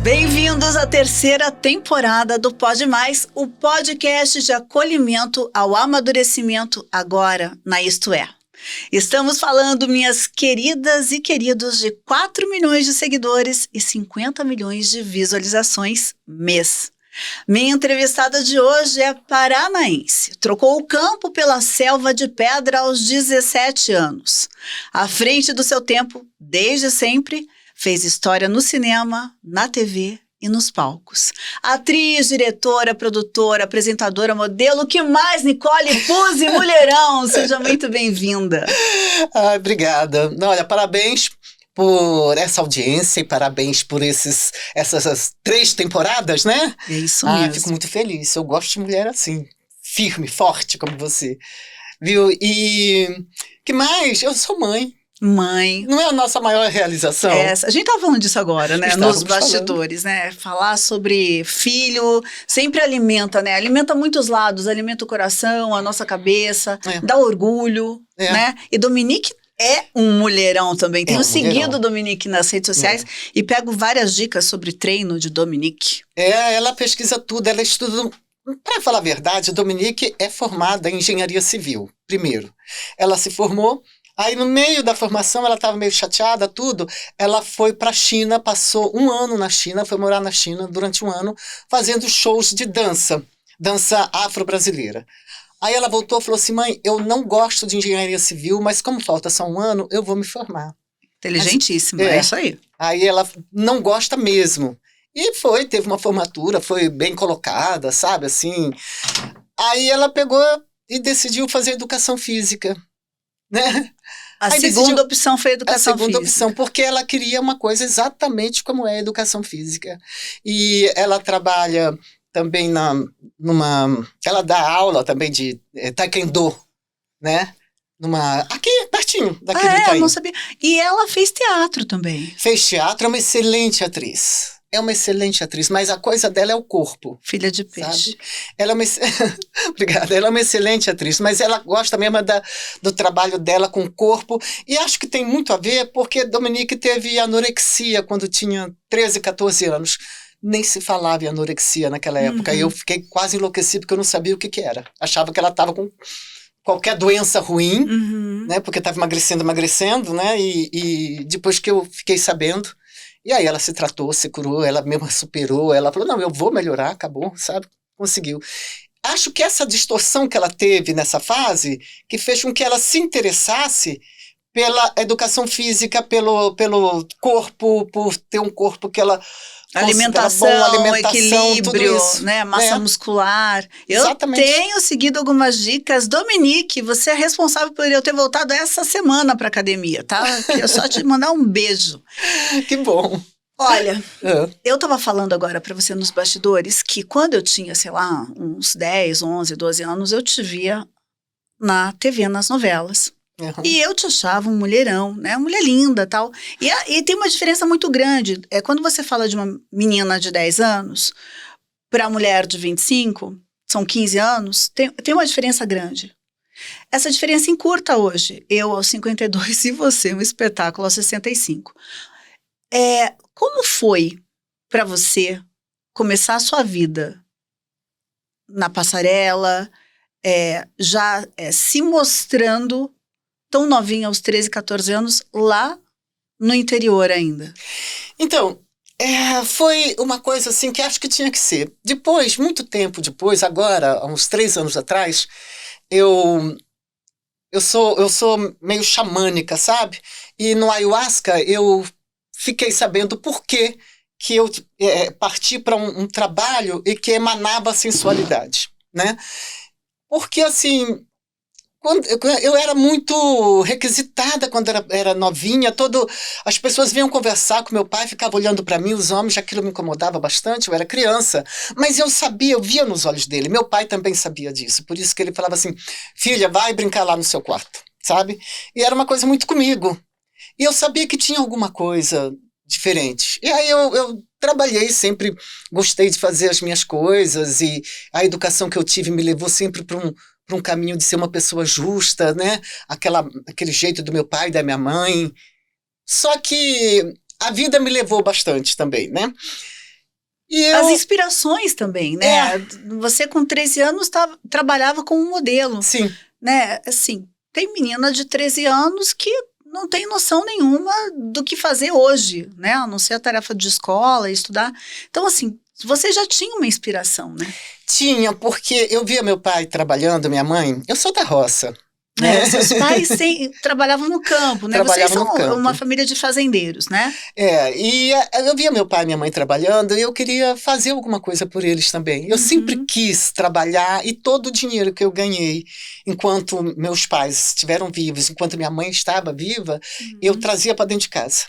Bem-vindos à terceira temporada do Pode Mais, o podcast de acolhimento ao amadurecimento agora na Isto É. Estamos falando, minhas queridas e queridos, de 4 milhões de seguidores e 50 milhões de visualizações mês. Minha entrevistada de hoje é paranaense. Trocou o campo pela selva de pedra aos 17 anos. À frente do seu tempo, desde sempre, fez história no cinema, na TV e nos palcos. Atriz, diretora, produtora, apresentadora, modelo, que mais, Nicole Puzzi, mulherão? Seja muito bem-vinda. Obrigada. Olha, parabéns por essa audiência e parabéns por essas 3 temporadas, né? É isso mesmo. Fico muito feliz. Eu gosto de mulher assim, firme, forte como você. Viu? E que mais? Eu sou mãe. Mãe. Não é a nossa maior realização? A gente estava falando disso agora, né? Estávamos nos bastidores, falando, né? Falar sobre filho sempre alimenta, né? Alimenta muitos lados, alimenta o coração, a nossa cabeça, dá orgulho, né? E Dominique é um mulherão também. Tenho seguido Dominique nas redes sociais e pego várias dicas sobre treino de Dominique. Ela pesquisa tudo, ela estuda. Para falar a verdade, Dominique é formada em engenharia civil, primeiro. Ela se formou. Aí, no meio da formação, ela estava meio chateada, tudo. Ela foi para a China, passou 1 ano na China, foi morar na China durante 1 ano, fazendo shows de dança afro-brasileira. Aí ela voltou e falou assim, mãe, eu não gosto de engenharia civil, mas como falta só 1 ano, eu vou me formar. Inteligentíssima, é isso aí. Aí ela não gosta mesmo. E teve uma formatura, foi bem colocada, sabe, assim. Aí ela pegou e decidiu fazer educação física. Né? A segunda opção foi educação física. A segunda opção, porque ela queria uma coisa exatamente como é a educação física. E ela trabalha também ela dá aula também de taekwondo, né? Aqui, pertinho daqui do Itaim. Eu não sabia. E ela fez teatro também. Fez teatro, é uma excelente atriz. É uma excelente atriz, mas a coisa dela é o corpo. Filha de peixe. Sabe? Ela é uma... Obrigada. Ela é uma excelente atriz, mas ela gosta mesmo do trabalho dela com o corpo. E acho que tem muito a ver porque Dominique teve anorexia quando tinha 13, 14 anos. Nem se falava em anorexia naquela época. E eu fiquei quase enlouquecido porque eu não sabia o que era. Achava que ela estava com qualquer doença ruim, né? Porque estava emagrecendo, né? E depois que eu fiquei sabendo... E aí ela se tratou, se curou, ela mesma superou, ela falou, não, eu vou melhorar, acabou, sabe? Conseguiu. Acho que essa distorção que ela teve nessa fase, que fez com que ela se interessasse pela educação física, pelo corpo, por ter um corpo que ela... Alimentação, equilíbrio, né? Massa muscular. Exatamente. Eu tenho seguido algumas dicas. Dominique, você é responsável por eu ter voltado essa semana para academia, tá? Queria só te mandar um beijo. Que bom. Olha, eu estava falando agora para você nos bastidores que quando eu tinha, sei lá, uns 10, 11, 12 anos, eu te via na TV, nas novelas. E eu te achava um mulherão, né? Uma mulher linda e tal. E tem uma diferença muito grande. Quando você fala de uma menina de 10 anos para a mulher de 25, são 15 anos, tem uma diferença grande. Essa diferença encurta hoje. Eu aos 52 e você, um espetáculo aos 65. Como foi para você começar a sua vida na passarela, já se mostrando tão novinha, aos 13, 14 anos, lá no interior ainda? Então, foi uma coisa assim que acho que tinha que ser. Depois, muito tempo depois, agora, há uns 3 anos atrás, eu sou meio xamânica, sabe? E no ayahuasca eu fiquei sabendo por que eu parti para um trabalho e que emanava sensualidade, né? Porque, assim... Eu era muito requisitada quando era novinha, as pessoas vinham conversar com meu pai, ficavam olhando para mim, os homens, aquilo me incomodava bastante, eu era criança, mas eu sabia, eu via nos olhos dele, meu pai também sabia disso, por isso que ele falava assim, filha, vai brincar lá no seu quarto, sabe? E era uma coisa muito comigo, e eu sabia que tinha alguma coisa diferente, e aí eu trabalhei, sempre gostei de fazer as minhas coisas, e a educação que eu tive me levou sempre para um caminho de ser uma pessoa justa, né? Aquele jeito do meu pai e da minha mãe. Só que a vida me levou bastante também, né? As inspirações também, né? Você com 13 anos trabalhava como modelo. Sim. Né? Assim, tem menina de 13 anos que não tem noção nenhuma do que fazer hoje, né? A não ser a tarefa de escola, estudar. Então, assim, você já tinha uma inspiração, né? Tinha, porque eu via meu pai trabalhando, minha mãe. Eu sou da roça. Né? Seus pais trabalhavam no campo, né? Vocês são uma família de fazendeiros, né? E eu via meu pai e minha mãe trabalhando e eu queria fazer alguma coisa por eles também. Eu sempre quis trabalhar e todo o dinheiro que eu ganhei enquanto meus pais estiveram vivos, enquanto minha mãe estava viva, eu trazia para dentro de casa,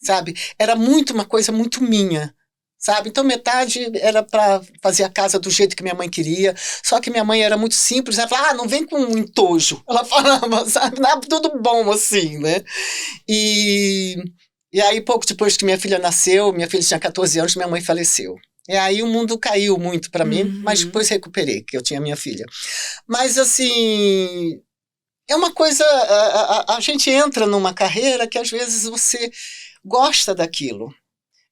sabe? Era uma coisa muito minha. Sabe? Então, metade era para fazer a casa do jeito que minha mãe queria. Só que minha mãe era muito simples. Ela falava, não vem com um entojo. Ela falava, sabe? Tudo bom assim, né? E aí, pouco depois que minha filha nasceu, minha filha tinha 14 anos, minha mãe faleceu. E aí o mundo caiu muito para mim, mas depois recuperei, que eu tinha minha filha. Mas, assim, é uma coisa... A gente entra numa carreira que, às vezes, você gosta daquilo.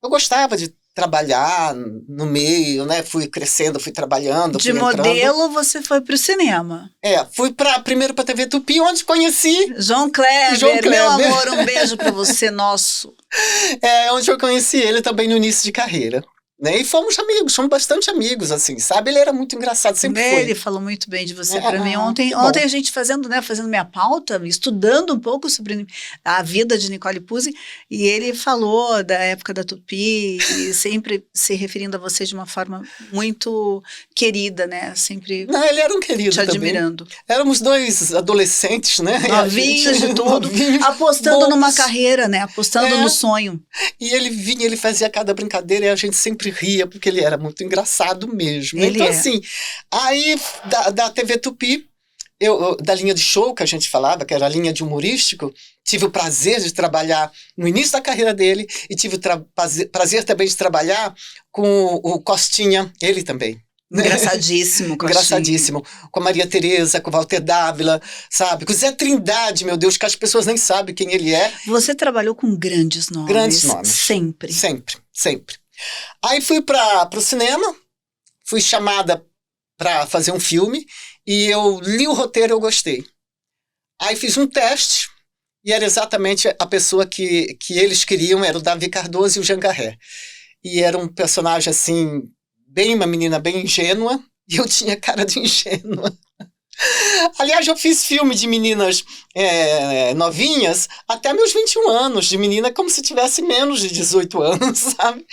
Eu gostava de trabalhar no meio, né? Fui crescendo, fui trabalhando, de modelo, você foi para o cinema. Fui primeiro para a TV Tupi, onde conheci João Kleber, meu amor, um beijo para você, nosso. Onde eu conheci ele também no início de carreira. Né? E fomos amigos, fomos bastante amigos, assim, sabe? Ele era muito engraçado, sempre foi. Ele falou muito bem de você para mim. Ontem a gente fazendo minha pauta, estudando um pouco sobre a vida de Nicole Puzzi, e ele falou da época da Tupi, e sempre se referindo a você de uma forma muito querida, né? Sempre ele era um querido te admirando. Também. Éramos dois adolescentes, né? Novinhos de tudo, apostando numa carreira, né? Apostando no sonho. E ele vinha, ele fazia cada brincadeira e a gente sempre ria, porque ele era muito engraçado mesmo. Então, assim, aí da TV Tupi, da linha de show que a gente falava, que era a linha de humorístico, tive o prazer de trabalhar no início da carreira dele e tive o prazer também de trabalhar com o Costinha, ele também. Engraçadíssimo, Costinha. Engraçadíssimo. Com a Maria Tereza, com o Walter Dávila, sabe? Com o Zé Trindade, meu Deus, que as pessoas nem sabem quem ele é. Você trabalhou com grandes nomes. Grandes nomes. Sempre. Sempre. Aí fui para o cinema, fui chamada para fazer um filme e eu li o roteiro e eu gostei. Aí fiz um teste e era exatamente a pessoa que eles queriam, era o Davi Cardoso e o Jean Garret. E era um personagem assim, uma menina bem ingênua, e eu tinha cara de ingênua. Aliás, eu fiz filme de meninas novinhas até meus 21 anos, de menina como se tivesse menos de 18 anos, sabe?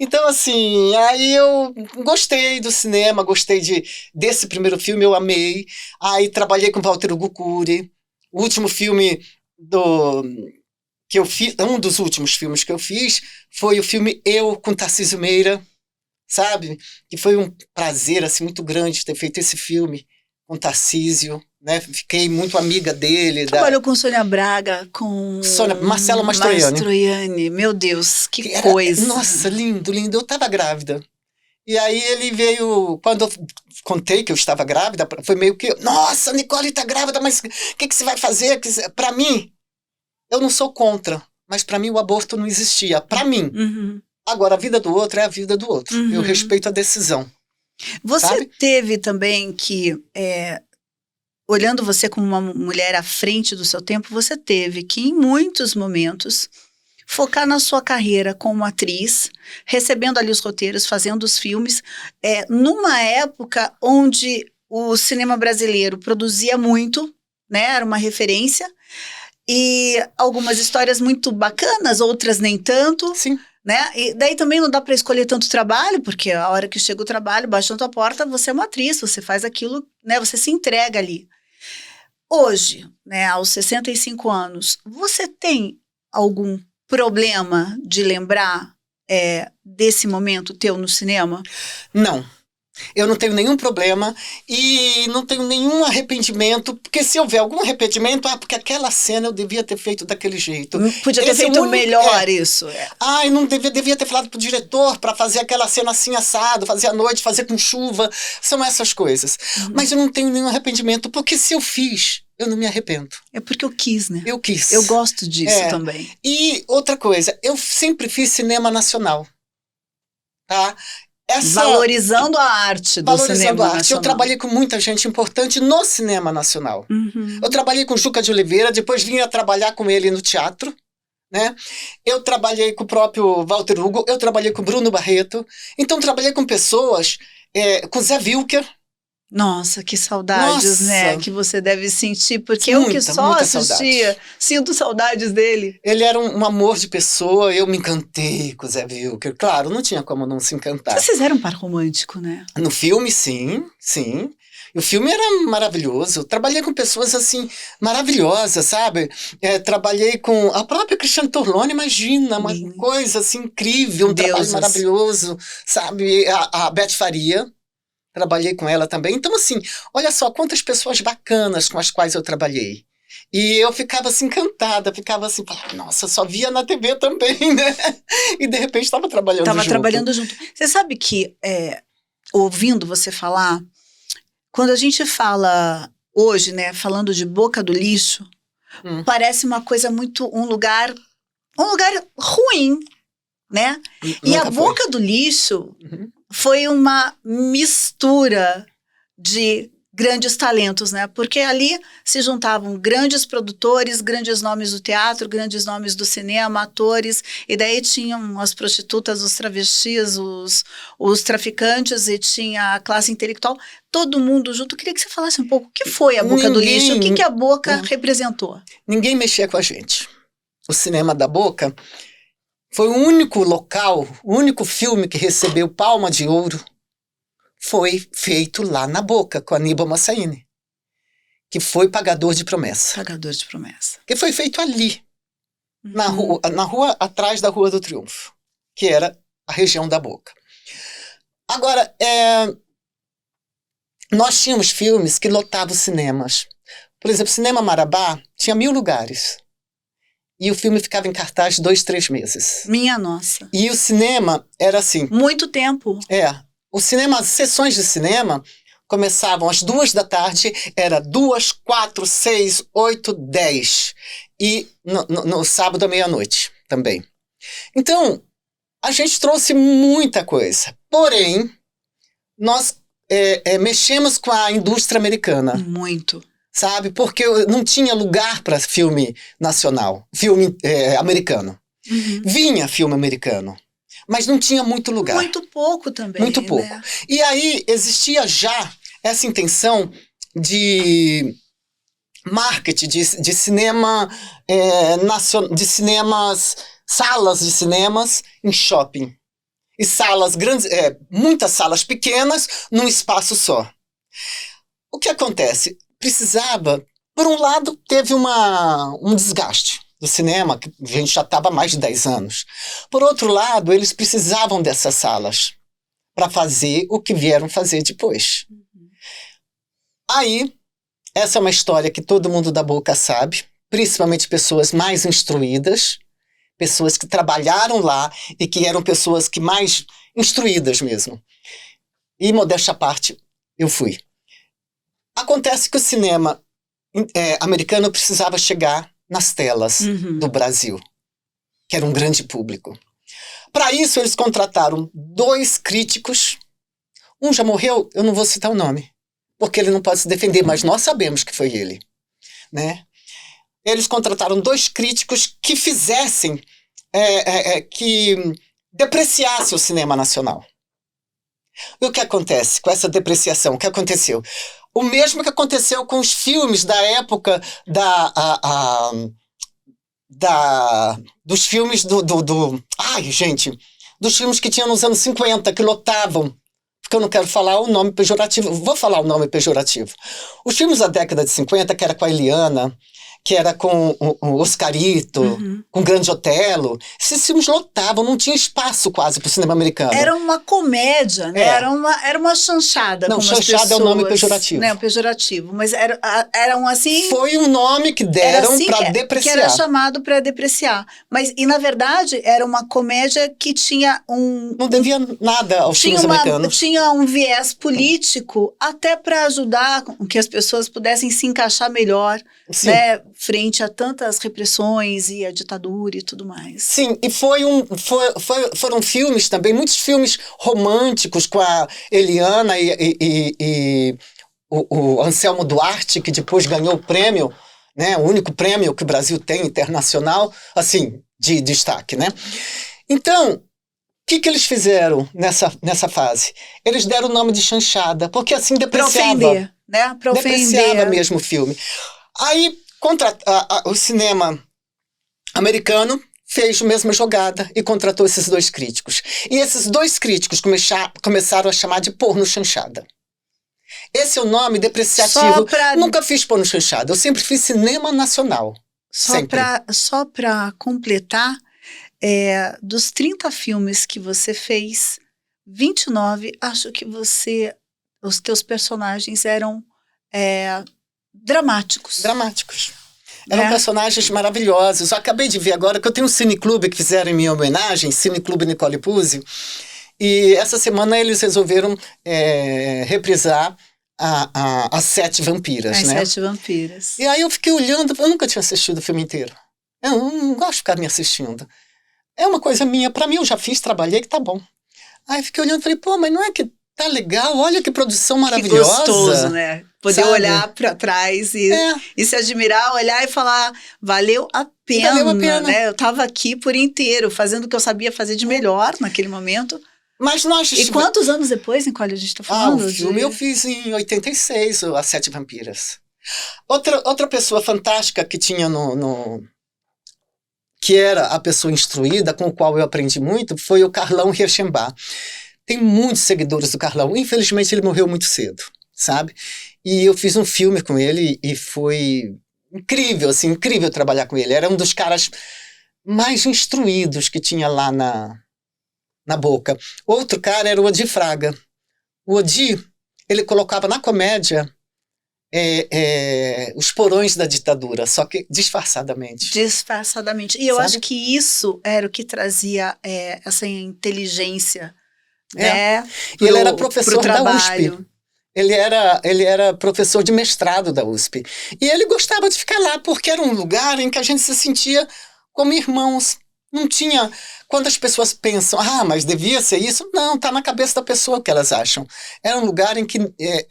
Então, assim, aí eu gostei do cinema, gostei desse primeiro filme, eu amei. Aí trabalhei com Walter Guccuri. O último filme que eu fiz, um dos últimos filmes que eu fiz foi o filme Eu, com Tarcísio Meira, sabe? Que foi um prazer, assim, muito grande ter feito esse filme com Tarcísio, né? Fiquei muito amiga dele. Trabalhou com Sônia Braga, com Marcelo Mastroianni. Meu Deus, que coisa. Nossa, lindo. Eu estava grávida. E aí ele veio, quando eu contei que eu estava grávida, foi meio que, nossa, Nicole está grávida, mas o que você vai fazer? Para mim, eu não sou contra, mas para mim o aborto não existia. Para mim. Agora, a vida do outro é a vida do outro. Eu respeito a decisão. Você teve também que, olhando você como uma mulher à frente do seu tempo, você teve que, em muitos momentos, focar na sua carreira como atriz, recebendo ali os roteiros, fazendo os filmes, numa época onde o cinema brasileiro produzia muito, né, era uma referência, e algumas histórias muito bacanas, outras nem tanto. Sim. Né? E daí também não dá para escolher tanto trabalho, porque a hora que chega o trabalho, bate na tua porta, você é uma atriz, você faz aquilo, né? Você se entrega ali. Hoje, né, aos 65 anos, você tem algum problema de lembrar desse momento teu no cinema? Não. Eu não tenho nenhum problema e não tenho nenhum arrependimento, porque se houver algum arrependimento, porque aquela cena eu devia ter feito daquele jeito. Podia ter feito melhor isso. Eu não devia ter falado pro diretor para fazer aquela cena assim assado, fazer à noite, fazer com chuva, são essas coisas. Mas eu não tenho nenhum arrependimento, porque se eu fiz, eu não me arrependo. É porque eu quis, né? Eu quis. Eu gosto disso também. E outra coisa, eu sempre fiz cinema nacional, tá? Valorizando a arte do cinema nacional. Eu trabalhei com muita gente importante no cinema nacional. Eu trabalhei com Juca de Oliveira, depois vinha trabalhar com ele no teatro, né? Eu trabalhei com o próprio Walter Hugo, eu trabalhei com Bruno Barreto. Então, trabalhei com pessoas, com Zé Wilker. Nossa, que saudades, né? Que você deve sentir, porque eu que só assistia, sinto saudades dele. Ele era um amor de pessoa, eu me encantei com o Zé Wilker. Claro, não tinha como não se encantar. Vocês fizeram um par romântico, né? No filme, sim. O filme era maravilhoso. Trabalhei com pessoas, assim, maravilhosas, sabe? Trabalhei com a própria Cristiane Torlone, imagina, uma coisa, assim, incrível, trabalho maravilhoso, sabe? A Beth Faria. Trabalhei com ela também. Então, assim, olha só quantas pessoas bacanas com as quais eu trabalhei. E eu ficava assim, encantada, nossa, só via na TV também, né? E de repente estava trabalhando junto. Você sabe que, ouvindo você falar, quando a gente fala hoje, né, falando de Boca do Lixo, parece uma coisa muito, um lugar ruim, né? E a Boca do Lixo foi uma mistura de grandes talentos, né? Porque ali se juntavam grandes produtores, grandes nomes do teatro, grandes nomes do cinema, atores, e daí tinham as prostitutas, os travestis, os traficantes, e tinha a classe intelectual, todo mundo junto. Eu queria que você falasse um pouco o que foi a Boca do Lixo, o que a Boca representou. Ninguém mexia com a gente. O cinema da Boca foi o único local, o único filme que recebeu Palma de Ouro, foi feito lá na Boca, com Aníbal Massaíne, que foi Pagador de Promessa. Pagador de Promessa. Que foi feito ali, na rua atrás da Rua do Triunfo, que era a região da Boca. Agora, nós tínhamos filmes que lotavam cinemas. Por exemplo, Cinema Marabá tinha 1.000 lugares. E o filme ficava em cartaz 2, 3 meses. Minha nossa. E o cinema era assim. Muito tempo. O cinema, as sessões de cinema começavam às 2 da tarde, era 2, 4, 6, 8, 10. E no sábado à meia-noite também. Então, a gente trouxe muita coisa. Porém, nós mexemos com a indústria americana. Muito. Sabe? Porque não tinha lugar para filme nacional, filme americano. Vinha filme americano, mas não tinha muito lugar. Muito pouco também. Muito pouco. Né? E aí existia já essa intenção de marketing, de cinema de cinemas, salas de cinemas em shopping. E salas grandes, muitas salas pequenas num espaço só. O que acontece? Precisava, por um lado, teve um desgaste do cinema, que a gente já estava há mais de 10 anos. Por outro lado, eles precisavam dessas salas para fazer o que vieram fazer depois. Aí, essa é uma história que todo mundo da Boca sabe, principalmente pessoas mais instruídas, pessoas que trabalharam lá e que eram pessoas que mais instruídas mesmo. E, modéstia à parte, eu fui. Acontece que o cinema americano precisava chegar nas telas do Brasil, que era um grande público. Para isso, eles contrataram 2 críticos. Um já morreu, eu não vou citar o nome, porque ele não pode se defender, mas nós sabemos que foi ele. Né? Eles contrataram 2 críticos que fizessem, que depreciasse o cinema nacional. E o que acontece com essa depreciação? O que aconteceu? O mesmo que aconteceu com os filmes da época dos filmes dos filmes que tinham nos anos 50, que lotavam, porque eu não quero falar o nome pejorativo, vou falar o nome pejorativo. Os filmes da década de 50, que era com a Eliana, que era com o Oscarito, com o Grande Otelo, esses filmes lotavam, não tinha espaço quase para o cinema americano. Era uma comédia, né? Era uma chanchada. Não, chanchada é o nome pejorativo. Né, pejorativo, mas eram assim... Foi um nome que deram assim para depreciar. Que era chamado para depreciar. Mas, e na verdade, era uma comédia que tinha não devia nada aos filmes americanos. Tinha um viés político até para ajudar que as pessoas pudessem se encaixar melhor, né? frente a tantas repressões e a ditadura e tudo mais. Sim, e foram filmes também, muitos filmes românticos com a Eliana e o Anselmo Duarte, que depois ganhou o prêmio, né, o único prêmio que o Brasil tem internacional, assim, de destaque, né? Então, o que eles fizeram nessa fase? Eles deram o nome de chanchada, porque assim depreciava. Pra ofender, né? Pra depreciava mesmo o filme. Aí, o cinema americano fez a mesma jogada e contratou esses 2 críticos. E esses 2 críticos começaram a chamar de porno chanchada. Esse é o nome depreciativo. Nunca fiz porno chanchada, eu sempre fiz cinema nacional. Só para completar, dos 30 filmes que você fez, 29, acho que os teus personagens eram dramáticos. Dramáticos. Eram personagens maravilhosos. Eu acabei de ver agora que eu tenho um cineclube que fizeram em minha homenagem, Cineclube Nicole Puzzi, e essa semana eles resolveram reprisar as 7 vampiras, As né? 7 vampiras. E aí eu fiquei olhando, eu nunca tinha assistido o filme inteiro. Eu não gosto de ficar me assistindo. É uma coisa minha, pra mim eu já fiz, trabalhei, que tá bom. Aí eu fiquei olhando e falei, pô, mas não é que tá legal? Olha que produção maravilhosa. Que gostoso, né? Poder olhar pra trás e se admirar, olhar e falar, valeu a pena, né? Eu tava aqui por inteiro, fazendo o que eu sabia fazer de melhor naquele momento. Mas E quantos anos depois, Nicole, a gente tá falando? O filme eu fiz em 86, As 7 Vampiras. Outra pessoa fantástica que tinha que era a pessoa instruída, com o qual eu aprendi muito, foi o Carlão Reichenbach. Tem muitos seguidores do Carlão. Infelizmente, ele morreu muito cedo, sabe? E eu fiz um filme com ele e foi incrível, assim, incrível trabalhar com ele. Era um dos caras mais instruídos que tinha lá na Boca. Outro cara era o Odi Fraga. O Odi, ele colocava na comédia os porões da ditadura, só que disfarçadamente. Disfarçadamente. E eu acho que isso era o que trazia essa inteligência, né? E ele era professor da USP. Ele era professor de mestrado da USP. E ele gostava de ficar lá, porque era um lugar em que a gente se sentia como irmãos. Não tinha... Quando as pessoas pensam, mas devia ser isso, não, tá na cabeça da pessoa o que elas acham. Era um lugar em que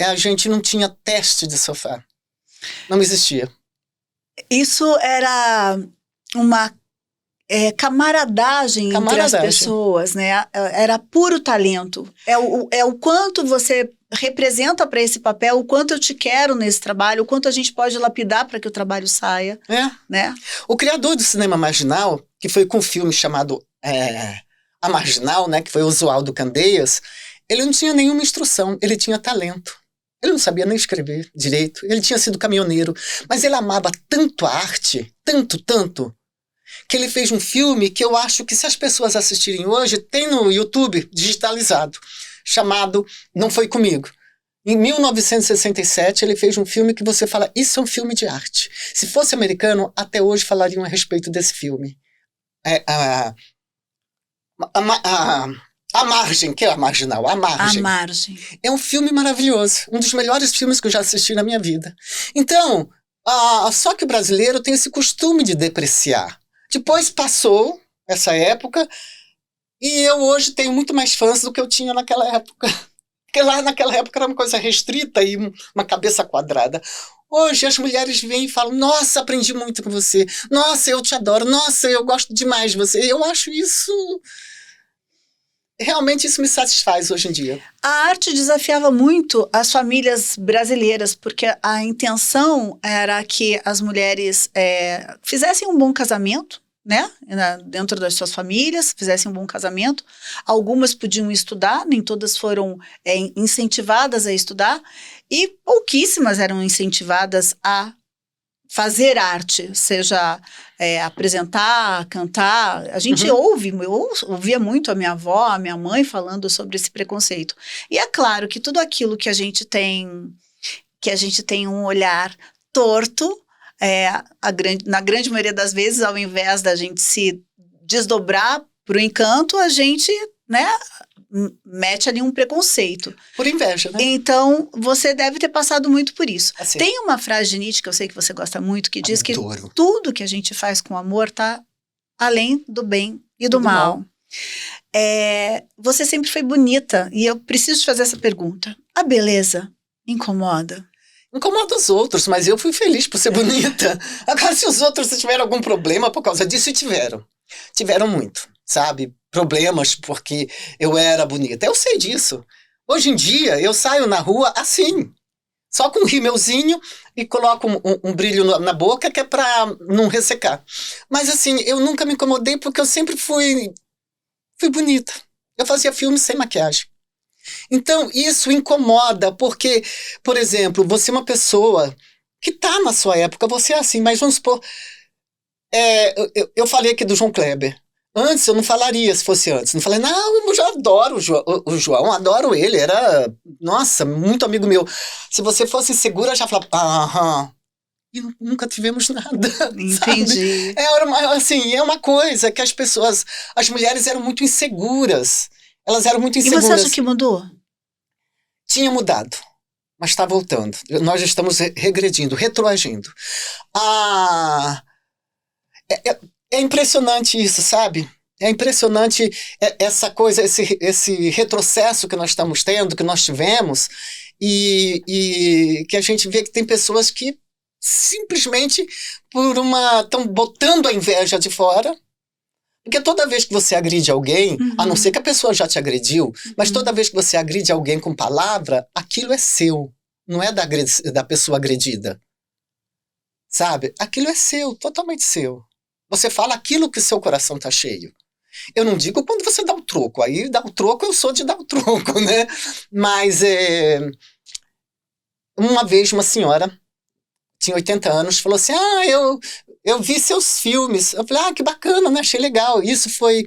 a gente não tinha teste de sofá. Não existia. Isso era uma camaradagem entre as pessoas, né? Era puro talento. É o quanto você representa para esse papel, o quanto eu te quero nesse trabalho, o quanto a gente pode lapidar para que o trabalho saia. Né? O criador do cinema marginal, que foi com um filme chamado A Marginal, né, que foi o Oswaldo Candeias, ele não tinha nenhuma instrução, ele tinha talento. Ele não sabia nem escrever direito, ele tinha sido caminhoneiro, mas ele amava tanto a arte, tanto, que ele fez um filme que eu acho que se as pessoas assistirem hoje, tem no YouTube digitalizado, chamado Não Foi Comigo. Em 1967, ele fez um filme que você fala, isso é um filme de arte. Se fosse americano, até hoje falariam a respeito desse filme. A Margem, que é a Marginal, A Margem. A Margem. É um filme maravilhoso, um dos melhores filmes que eu já assisti na minha vida. Então, só que o brasileiro tem esse costume de depreciar. Depois passou essa época e eu hoje tenho muito mais fãs do que eu tinha naquela época. Porque lá naquela época era uma coisa restrita e uma cabeça quadrada. Hoje as mulheres vêm e falam, nossa, aprendi muito com você. Nossa, eu te adoro. Nossa, eu gosto demais de você. Eu acho isso... Realmente isso me satisfaz hoje em dia. A arte desafiava muito as famílias brasileiras, porque a intenção era que as mulheres fizessem um bom casamento, né? Dentro das suas famílias, fizessem um bom casamento. Algumas podiam estudar, nem todas foram incentivadas a estudar, e pouquíssimas eram incentivadas a fazer arte, seja apresentar, cantar. A gente eu ouvia muito a minha avó, a minha mãe falando sobre esse preconceito. E é claro que tudo aquilo que a gente tem um olhar torto, na grande maioria das vezes, ao invés da gente se desdobrar para o encanto, a gente, né, mete ali um preconceito. Por inveja, né? Então, você deve ter passado muito por isso. Assim. Tem uma frase de Nietzsche, que eu sei que você gosta muito, que diz Adoro. que tudo que a gente faz com amor tá além do bem e do mal. Você sempre foi bonita, e eu preciso te fazer essa pergunta. A beleza incomoda? Incomoda os outros, mas eu fui feliz por ser bonita. Agora, se os outros tiveram algum problema por causa disso, tiveram muito, sabe? Problemas porque eu era bonita. Eu sei disso. Hoje em dia, eu saio na rua assim, só com um rímelzinho e coloco um brilho na boca, que é pra não ressecar. Mas assim, eu nunca me incomodei porque eu sempre fui bonita. Eu fazia filmes sem maquiagem. Então, isso incomoda, porque, por exemplo, você é uma pessoa que tá na sua época, você é assim, mas vamos supor, eu falei aqui do João Kleber. Antes eu não falaria se fosse antes. Não falei, não, eu já adoro o João, adoro ele, era, nossa, muito amigo meu. Se você fosse insegura, eu já falava, aham. E nunca tivemos nada. Entendi. É uma coisa que as mulheres eram muito inseguras. Elas eram muito inseguras. E você acha que mudou? Tinha mudado, mas está voltando. Nós estamos regredindo, retroagindo. É impressionante isso, sabe? É impressionante essa coisa, esse retrocesso que nós estamos tendo, que nós tivemos, e que a gente vê que tem pessoas que simplesmente estão botando a inveja de fora. Porque toda vez que você agride alguém, a não ser que a pessoa já te agrediu, mas toda vez que você agride alguém com palavra, aquilo é seu, não é da pessoa agredida. Sabe? Aquilo é seu, totalmente seu. Você fala aquilo que seu coração tá cheio. Eu não digo quando você dá o troco. Aí dá o troco, eu sou de dar o troco, né? Mas uma vez uma senhora, tinha 80 anos, falou assim, eu vi seus filmes. Eu falei, que bacana, né? Achei legal. Isso foi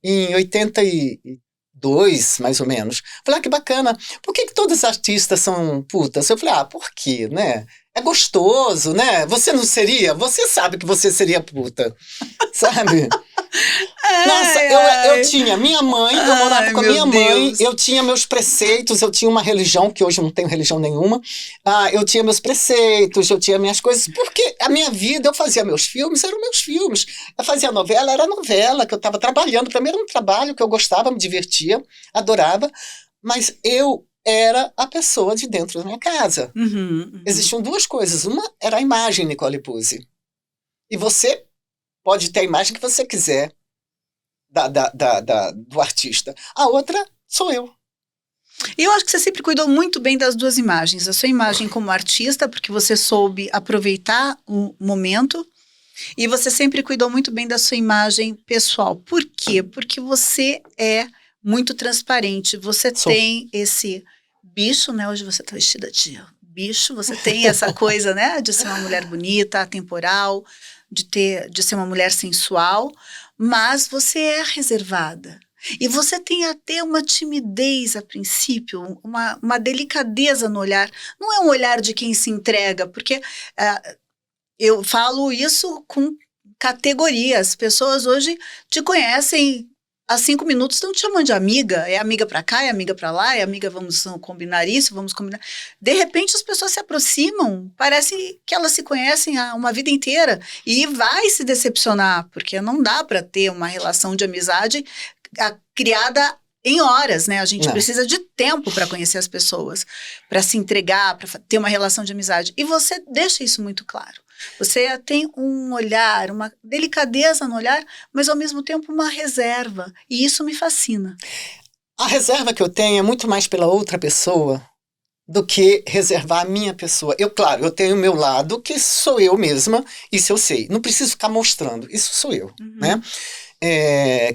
em 82, mais ou menos. Eu falei, que bacana. Por que todos os artistas são putas? Eu falei, por quê, né? É gostoso, né? Você não seria? Você sabe que você seria puta, sabe? Nossa, eu tinha minha mãe, eu morava com a minha mãe, eu tinha meus preceitos, eu tinha uma religião, que hoje não tenho religião nenhuma, eu tinha meus preceitos, eu tinha minhas coisas, porque a minha vida, eu fazia meus filmes, eram meus filmes. Eu fazia novela, era novela, que eu estava trabalhando. Para mim era um trabalho que eu gostava, me divertia, adorava, mas eu era a pessoa de dentro da minha casa. Existiam duas coisas. Uma era a imagem Nicole Puzzi. E você pode ter a imagem que você quiser do artista. A outra sou eu. E eu acho que você sempre cuidou muito bem das duas imagens. A sua imagem como artista, porque você soube aproveitar o momento, e você sempre cuidou muito bem da sua imagem pessoal. Por quê? Porque você é muito transparente. Você tem esse bicho, né? Hoje você está vestida de bicho. Você tem essa coisa, né? De ser uma mulher bonita, atemporal, de ser uma mulher sensual. Mas você é reservada. E você tem até uma timidez a princípio, uma delicadeza no olhar. Não é um olhar de quem se entrega, porque eu falo isso com categorias. As pessoas hoje te conhecem há 5 minutos, estão te chamando de amiga. É amiga pra cá, é amiga pra lá, é amiga, vamos combinar isso, vamos combinar. De repente as pessoas se aproximam, parece que elas se conhecem há uma vida inteira. E vai se decepcionar, porque não dá para ter uma relação de amizade criada em horas, né? A gente precisa de tempo para conhecer as pessoas, para se entregar, para ter uma relação de amizade. E você deixa isso muito claro. Você tem um olhar, uma delicadeza no olhar, mas ao mesmo tempo uma reserva. E isso me fascina. A reserva que eu tenho é muito mais pela outra pessoa do que reservar a minha pessoa. Claro, eu tenho o meu lado, que sou eu mesma, isso eu sei. Não preciso ficar mostrando, isso sou eu, né?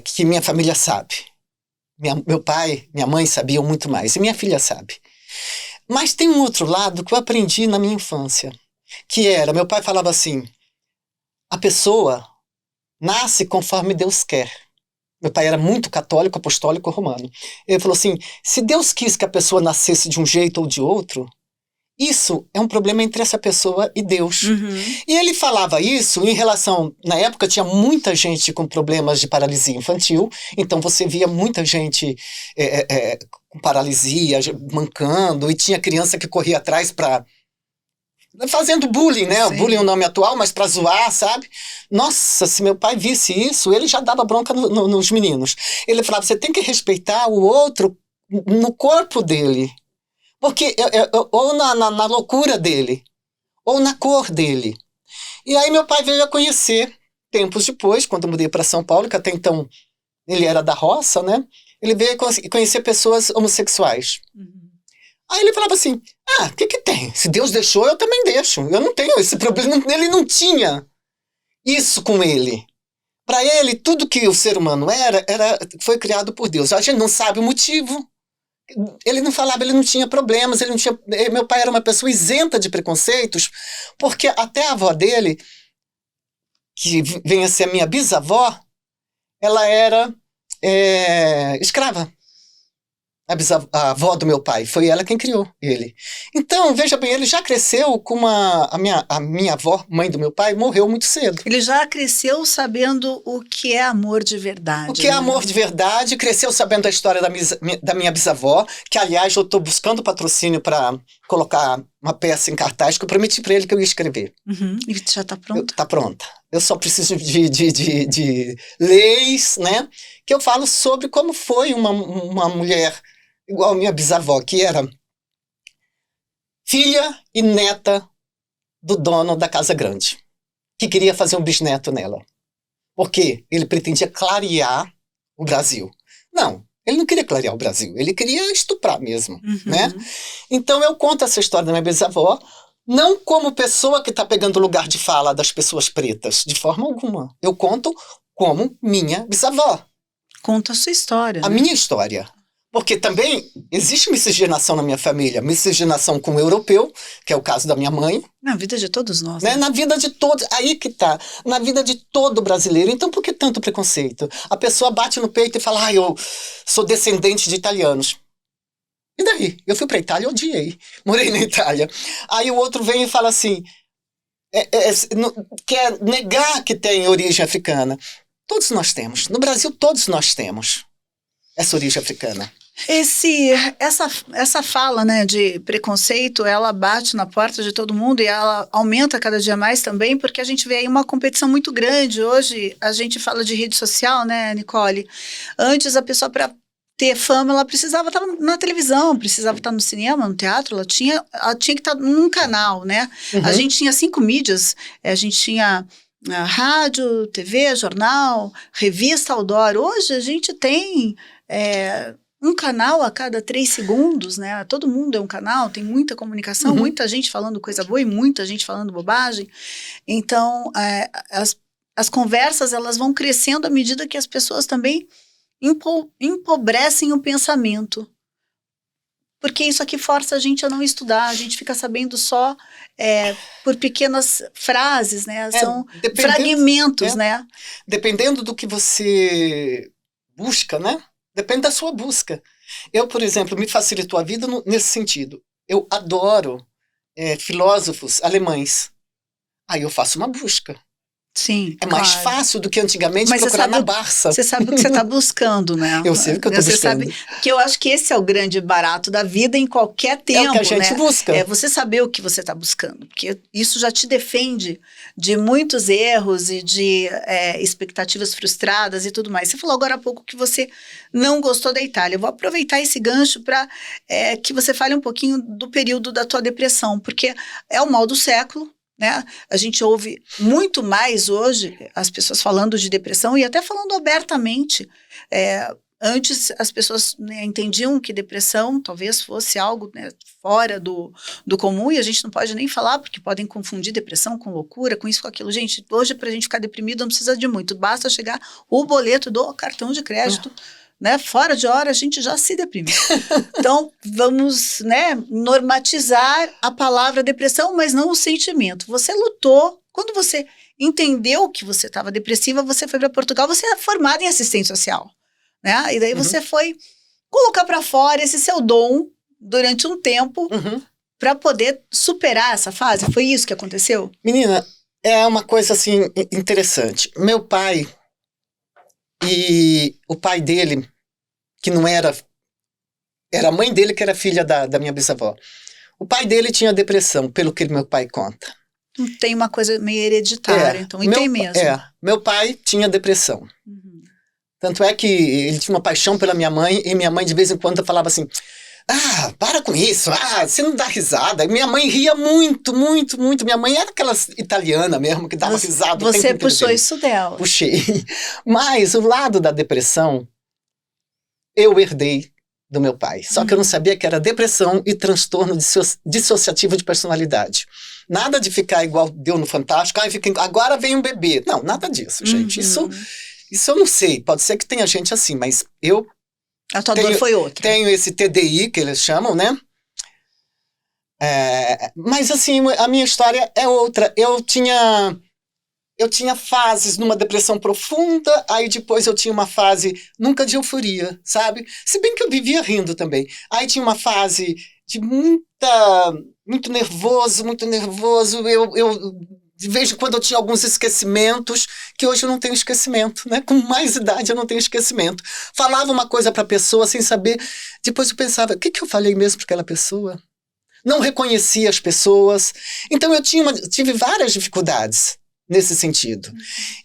Que minha família sabe. Meu pai, minha mãe sabiam muito mais, e minha filha sabe. Mas tem um outro lado que eu aprendi na minha infância, que era, meu pai falava assim, a pessoa nasce conforme Deus quer. Meu pai era muito católico, apostólico, romano. Ele falou assim, se Deus quis que a pessoa nascesse de um jeito ou de outro, isso é um problema entre essa pessoa e Deus. E ele falava isso em relação... Na época tinha muita gente com problemas de paralisia infantil, então você via muita gente com paralisia, mancando, e tinha criança que corria atrás para... fazendo bullying, né? Sim. Bullying é o nome atual, mas para zoar, sabe? Nossa, se meu pai visse isso, ele já dava bronca nos meninos. Ele falava, você tem que respeitar o outro no corpo dele. Porque, ou na loucura dele, ou na cor dele. E aí meu pai veio a conhecer, tempos depois, quando eu mudei para São Paulo, que até então ele era da roça, né? Ele veio a conhecer pessoas homossexuais. Aí ele falava assim, o que tem? Se Deus deixou, eu também deixo. Eu não tenho esse problema. Ele não tinha isso com ele. Para ele, tudo que o ser humano foi criado por Deus. A gente não sabe o motivo. Ele não falava, ele não tinha problemas, ele não tinha... Meu pai era uma pessoa isenta de preconceitos, porque até a avó dele, que vem a ser a minha bisavó, ela era escrava. A avó do meu pai, foi ela quem criou ele. Então, veja bem, ele já cresceu com a minha avó, mãe do meu pai, morreu muito cedo. Ele já cresceu sabendo o que é amor de verdade. O que é amor de verdade, cresceu sabendo a história da minha bisavó, que, aliás, eu estou buscando patrocínio para colocar uma peça em cartaz, que eu prometi para ele que eu ia escrever. E já está pronta? Está pronta. Eu só preciso de leis, né? Que eu falo sobre como foi uma mulher... igual a minha bisavó, que era filha e neta do dono da Casa Grande, que queria fazer um bisneto nela. Porque ele pretendia clarear o Brasil. Não, ele não queria clarear o Brasil, ele queria estuprar mesmo, né? Então eu conto essa história da minha bisavó, não como pessoa que está pegando o lugar de fala das pessoas pretas, de forma alguma. Eu conto como minha bisavó. Conta a sua história. A minha história. Porque também existe miscigenação na minha família, miscigenação com o europeu, que é o caso da minha mãe. Na vida de todos nós. Né? Na vida de todos, aí que tá, na vida de todo brasileiro. Então por que tanto preconceito? A pessoa bate no peito e fala, eu sou descendente de italianos. E daí? Eu fui pra Itália, odiei, morei na Itália. Aí o outro vem e fala assim, quer negar que tem origem africana. Todos nós temos, no Brasil todos nós temos essa origem africana. Essa fala, né, de preconceito, ela bate na porta de todo mundo e ela aumenta cada dia mais também, porque a gente vê aí uma competição muito grande. Hoje a gente fala de rede social, né, Nicole? Antes a pessoa, para ter fama, ela precisava estar na televisão, precisava estar no cinema, no teatro, ela tinha que estar num canal, né? A gente tinha 5 mídias, a gente tinha rádio, TV, jornal, revista, outdoor. Hoje a gente tem... um canal a cada 3 segundos, né? Todo mundo é um canal, tem muita comunicação, muita gente falando coisa boa e muita gente falando bobagem. Então, as conversas, elas vão crescendo à medida que as pessoas também empobrecem o pensamento. Porque isso aqui força a gente a não estudar, a gente fica sabendo só por pequenas frases, né? São fragmentos, né? Dependendo do que você busca, né? Depende da sua busca. Eu, por exemplo, me facilitou a vida nesse sentido. Eu adoro filósofos alemães. Aí eu faço uma busca. Sim, é mais fácil do que antigamente procurar na Barça. Você sabe o que você está buscando, né? Eu sei o que eu estou buscando. Sabe que eu acho que esse é o grande barato da vida em qualquer tempo, é o que a gente busca. É você saber o que você está buscando, porque isso já te defende de muitos erros e de expectativas frustradas e tudo mais. Você falou agora há pouco que você não gostou da Itália. Eu vou aproveitar esse gancho para que você fale um pouquinho do período da tua depressão, porque é o mal do século. Né? A gente ouve muito mais hoje as pessoas falando de depressão e até falando abertamente. Antes as pessoas, né, entendiam que depressão talvez fosse algo, né, fora do comum, e a gente não pode nem falar, porque podem confundir depressão com loucura, com isso, com aquilo. Gente, hoje para a gente ficar deprimido não precisa de muito, basta chegar o boleto do cartão de crédito, né, fora de hora a gente já se deprime. Então vamos, né, normatizar a palavra depressão, mas não o sentimento. Você lutou, quando você entendeu que você estava depressiva, você foi para Portugal, você é formada em assistente social, né? E daí você foi colocar para fora esse seu dom durante um tempo para poder superar essa fase? Foi isso que aconteceu? Menina, é uma coisa assim interessante. Meu pai e o pai dele, que não era a mãe dele que era filha da minha bisavó. O pai dele tinha depressão, pelo que meu pai conta. Tem uma coisa meio hereditária, então, e tem mesmo. Meu pai tinha depressão. Tanto é que ele tinha uma paixão pela minha mãe, e minha mãe de vez em quando falava assim, para com isso, você não dá risada. E minha mãe ria muito, muito, muito. Minha mãe era aquela italiana mesmo, que dava risada. Você puxou isso dela. Puxei. Mas o lado da depressão, eu herdei do meu pai. Só que eu não sabia que era depressão e transtorno dissociativo de personalidade. Nada de ficar igual deu no Fantástico, agora vem um bebê. Não, nada disso, gente. Isso eu não sei. Pode ser que tenha gente assim, mas eu... A tua dor foi outra. Tenho esse TDI, que eles chamam, né? Mas assim, a minha história é outra. Eu tinha fases numa depressão profunda, aí depois eu tinha uma fase nunca de euforia, sabe? Se bem que eu vivia rindo também. Aí tinha uma fase de muito nervoso, muito nervoso. Eu de vez em quando eu tinha alguns esquecimentos, que hoje eu não tenho esquecimento, né? Com mais idade eu não tenho esquecimento. Falava uma coisa para a pessoa sem saber, depois eu pensava, o que eu falei mesmo para aquela pessoa? Não reconhecia as pessoas. Então eu tive várias dificuldades nesse sentido.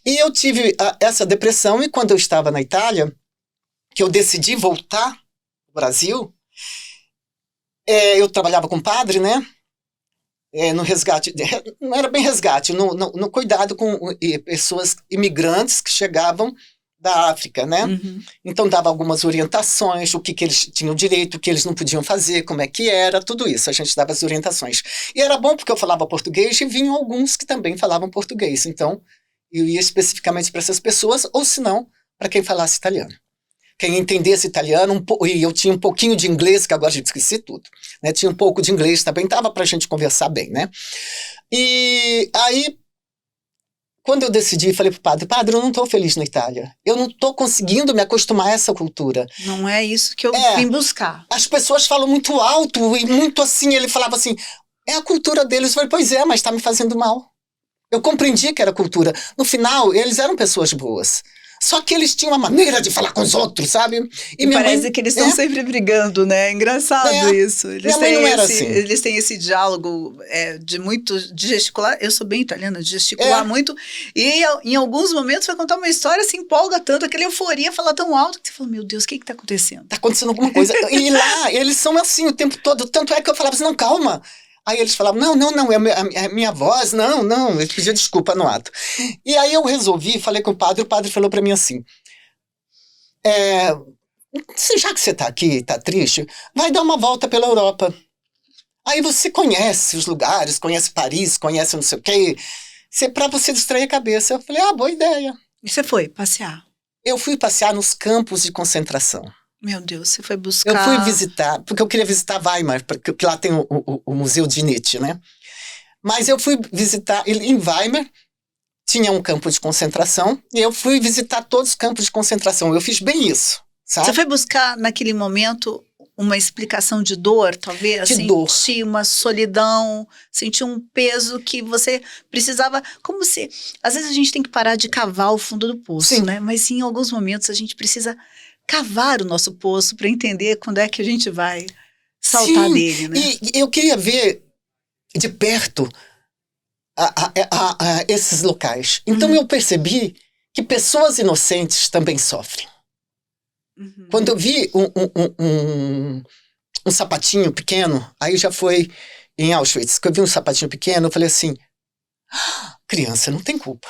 E eu tive essa depressão, e quando eu estava na Itália, que eu decidi voltar ao Brasil, eu trabalhava com padre, né? No resgate, não era bem resgate, no cuidado com pessoas imigrantes que chegavam da África, né? Então dava algumas orientações, o que eles tinham direito, o que eles não podiam fazer, como é que era, tudo isso, a gente dava as orientações. E era bom porque eu falava português e vinham alguns que também falavam português, então eu ia especificamente para essas pessoas, ou se não, para quem falasse italiano. Quem entendesse italiano, e eu tinha um pouquinho de inglês, que agora a gente esqueci tudo, né? Tinha um pouco de inglês também, dava pra gente conversar bem, né? E aí, quando eu decidi, falei pro padre, eu não estou feliz na Itália. Eu não estou conseguindo me acostumar a essa cultura. Não é isso que eu vim buscar. As pessoas falam muito alto e muito assim, ele falava assim, é a cultura deles. Eu falei, pois é, mas está me fazendo mal. Eu compreendi que era cultura. No final, eles eram pessoas boas. Só que eles tinham uma maneira de falar com os outros, sabe? E parece que eles estão sempre brigando, né? É engraçado isso. Minha mãe não era assim. Eles têm esse diálogo de gesticular. Eu sou bem italiana, de gesticular muito. E em alguns momentos vai contar uma história, se empolga tanto, aquela euforia, fala tão alto, que você fala, meu Deus, o que está acontecendo? Está acontecendo alguma coisa. E lá, eles são assim o tempo todo. Tanto é que eu falava assim, não, calma. Aí eles falavam, não, é a minha voz, não, eles pediam desculpa no ato. E aí eu resolvi, falei com o padre falou para mim assim, já que você tá aqui, tá triste, vai dar uma volta pela Europa. Aí você conhece os lugares, conhece Paris, conhece não sei o quê, pra você distrair a cabeça. Eu falei, boa ideia. E você foi passear? Eu fui passear nos campos de concentração. Meu Deus, você foi buscar... Eu fui visitar, porque eu queria visitar Weimar, porque lá tem o Museu de Nietzsche, né? Mas eu fui visitar, em Weimar, tinha um campo de concentração, e eu fui visitar todos os campos de concentração. Eu fiz bem isso, sabe? Você foi buscar, naquele momento, uma explicação de dor, talvez? De dor. Sentir uma solidão, sentir um peso que você precisava... Como se... Às vezes a gente tem que parar de cavar o fundo do poço, né? Mas em alguns momentos a gente precisa... cavar o nosso poço para entender quando é que a gente vai saltar dele, né? E eu queria ver de perto esses locais. Então eu percebi que pessoas inocentes também sofrem. Quando eu vi um sapatinho pequeno, aí já foi em Auschwitz, que eu vi um sapatinho pequeno, eu falei assim, criança não tem culpa.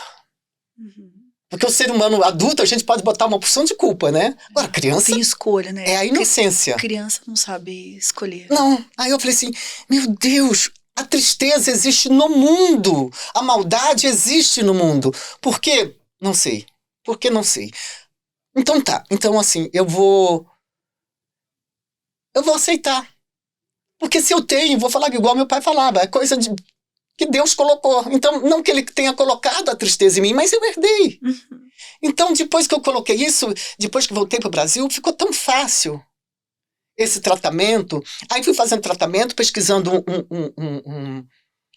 Porque o ser humano adulto, a gente pode botar uma porção de culpa, né? Agora, criança... Tem escolha, né? É a inocência. Porque criança não sabe escolher. Não. Aí eu falei assim, meu Deus, a tristeza existe no mundo. A maldade existe no mundo. Por quê? Não sei. Por que não sei? Então tá. Então assim, eu vou aceitar. Porque se eu tenho, vou falar igual meu pai falava. É coisa que Deus colocou. Então, não que ele tenha colocado a tristeza em mim, mas eu herdei. Então, depois que eu coloquei isso, depois que voltei para o Brasil, ficou tão fácil. esse tratamento. Aí fui fazendo tratamento, pesquisando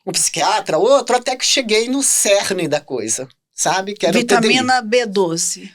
um psiquiatra, outro, até que cheguei no cerne da coisa, sabe? Que era vitamina B12.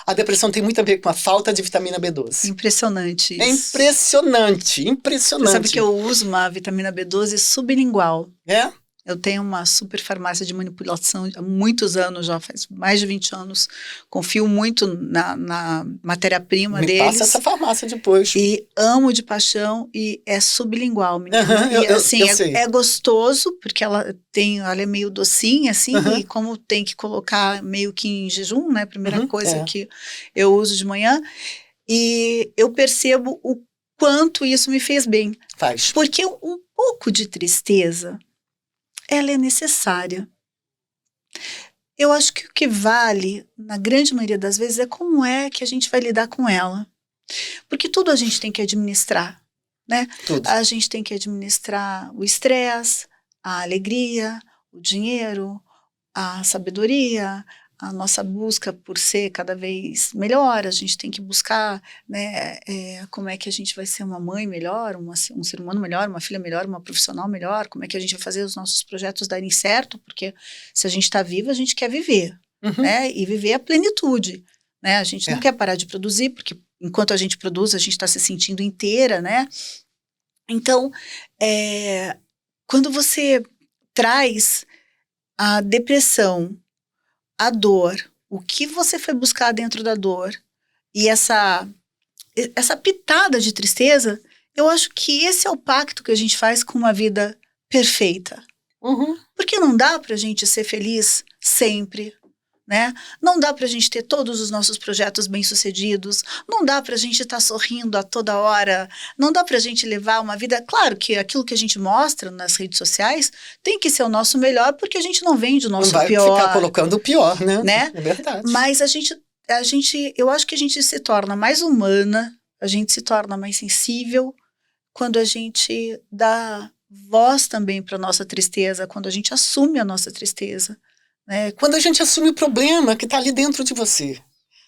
A depressão tem muito a ver com a falta de vitamina B12. Impressionante isso. É impressionante. Você sabe que eu uso uma vitamina B12 sublingual. É? Eu tenho uma super farmácia de manipulação há muitos anos, já faz mais de 20 anos. Confio muito na matéria-prima deles. Me passa essa farmácia depois. E amo de paixão, e é sublingual, menina. Uhum, e assim, eu sei. É gostoso, porque ela é meio docinha, assim, e como tem que colocar meio que em jejum, né? Primeira coisa que eu uso de manhã. E eu percebo o quanto isso me fez bem. Faz. Porque um pouco de tristeza, ela é necessária. Eu acho que o que vale, na grande maioria das vezes, é como é que a gente vai lidar com ela. Porque tudo a gente tem que administrar, né? Tudo. A gente tem que administrar o estresse, a alegria, o dinheiro, a sabedoria, a nossa busca por ser cada vez melhor. A gente tem que buscar, né, como é que a gente vai ser uma mãe melhor, um ser humano melhor, uma filha melhor, uma profissional melhor, como é que a gente vai fazer os nossos projetos darem certo, porque se a gente está viva, a gente quer viver, né, e viver a plenitude, né, a gente não quer parar de produzir, porque enquanto a gente produz, a gente está se sentindo inteira, né, então, quando você traz a depressão, a dor, o que você foi buscar dentro da dor e essa pitada de tristeza, eu acho que esse é o pacto que a gente faz com uma vida perfeita. Porque não dá pra gente ser feliz sempre, né? Não dá pra gente ter todos os nossos projetos bem-sucedidos, não dá pra gente estar sorrindo a toda hora, não dá pra gente levar uma vida... Claro que aquilo que a gente mostra nas redes sociais tem que ser o nosso melhor, porque a gente não vende o nosso pior. Não vai ficar colocando o pior, né? É verdade. Mas eu acho que a gente se torna mais humana, a gente se torna mais sensível quando a gente dá voz também para nossa tristeza, quando a gente assume a nossa tristeza. Quando a gente assume o problema que está ali dentro de você.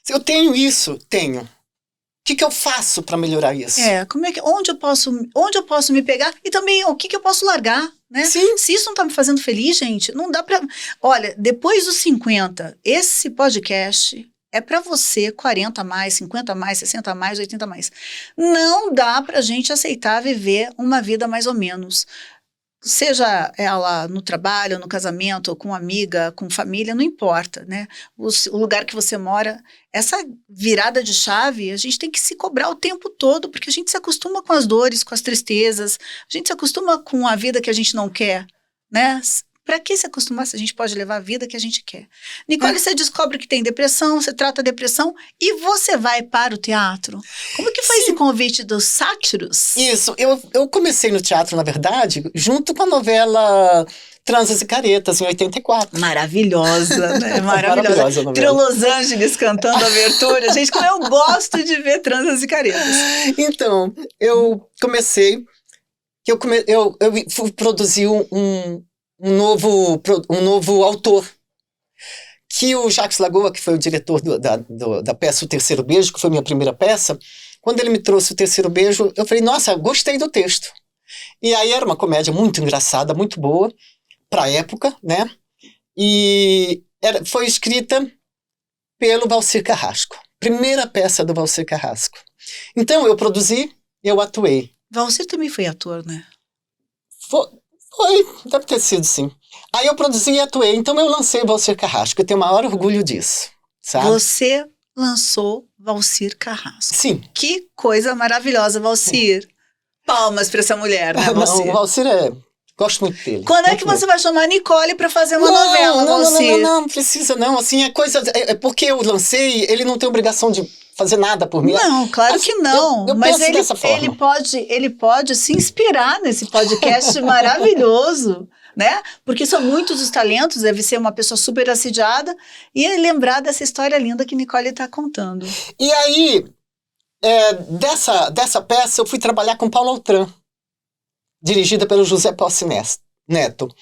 Eu tenho isso? Tenho. O que eu faço para melhorar isso? Onde eu posso me pegar? E também, o que eu posso largar? Né? Sim. Se isso não está me fazendo feliz, gente, não dá para... Olha, depois dos 50, esse podcast é para você 40 a mais, 50 a mais, 60 a mais, 80 a mais. Não dá para a gente aceitar viver uma vida mais ou menos. Seja ela no trabalho, no casamento, com amiga, com família, não importa, né? O lugar que você mora, essa virada de chave, a gente tem que se cobrar o tempo todo, porque a gente se acostuma com as dores, com as tristezas, a gente se acostuma com a vida que a gente não quer, né? Para que se acostumar se a gente pode levar a vida que a gente quer? Nicole, você descobre que tem depressão, você trata a depressão e você vai para o teatro. Como que foi esse convite dos sátiros? Isso, eu comecei no teatro, na verdade, junto com a novela Transas e Caretas, em 84. Maravilhosa, né? Maravilhosa. Trio Los Angeles cantando a abertura. Gente, como eu gosto de ver Transas e Caretas. Então, eu comecei, eu fui produzir um novo autor, que o Jacques Lagoa, que foi o diretor da peça O Terceiro Beijo, que foi minha primeira peça, quando ele me trouxe O Terceiro Beijo, eu falei, nossa, gostei do texto. E aí era uma comédia muito engraçada, muito boa, para a época, né? E foi escrita pelo Valcir Carrasco. Primeira peça do Valcir Carrasco. Então, eu produzi, eu atuei. Valcir também foi ator, né? Foi, deve ter sido, sim. Aí eu produzi e atuei, então eu lancei Valcir Carrasco, eu tenho o maior orgulho disso, sabe? Você lançou Valcir Carrasco. Sim. Que coisa maravilhosa, Valcir. Palmas para essa mulher, né, Valcir? Não, o Valcir gosto muito dele. Quando é que você vai chamar a Nicole para fazer uma novela, Valcir? Não precisa não, assim, porque eu lancei, ele não tem obrigação de fazer nada por mim. Não, claro que não. Eu mas penso dessa forma. Ele pode se inspirar nesse podcast maravilhoso, né? Porque são muitos os talentos, deve ser uma pessoa super assediada e lembrar dessa história linda que Nicole está contando. E aí, dessa peça, eu fui trabalhar com Paulo Autran, dirigida pelo José Posse Neto.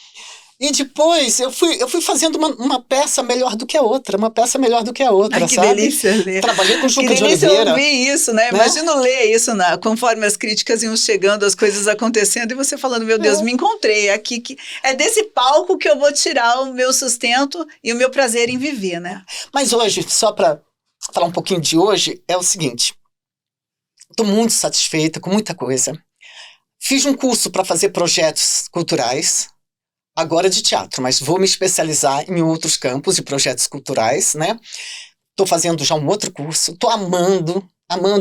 E depois eu fui fazendo uma peça melhor do que a outra, Ai, que sabe? delícia ler. Trabalhei com Juca Que de delícia Oliveira. ouvir isso, né? Imagina ler isso conforme as críticas iam chegando, as coisas acontecendo, e você falando, meu Deus, me encontrei aqui, que é desse palco que eu vou tirar o meu sustento e o meu prazer em viver, né? Mas hoje, só para falar um pouquinho de hoje, é o seguinte, estou muito satisfeita com muita coisa. Fiz um curso para fazer projetos culturais, agora de teatro, mas vou me especializar em outros campos de projetos culturais, né? Estou fazendo já um outro curso, estou amando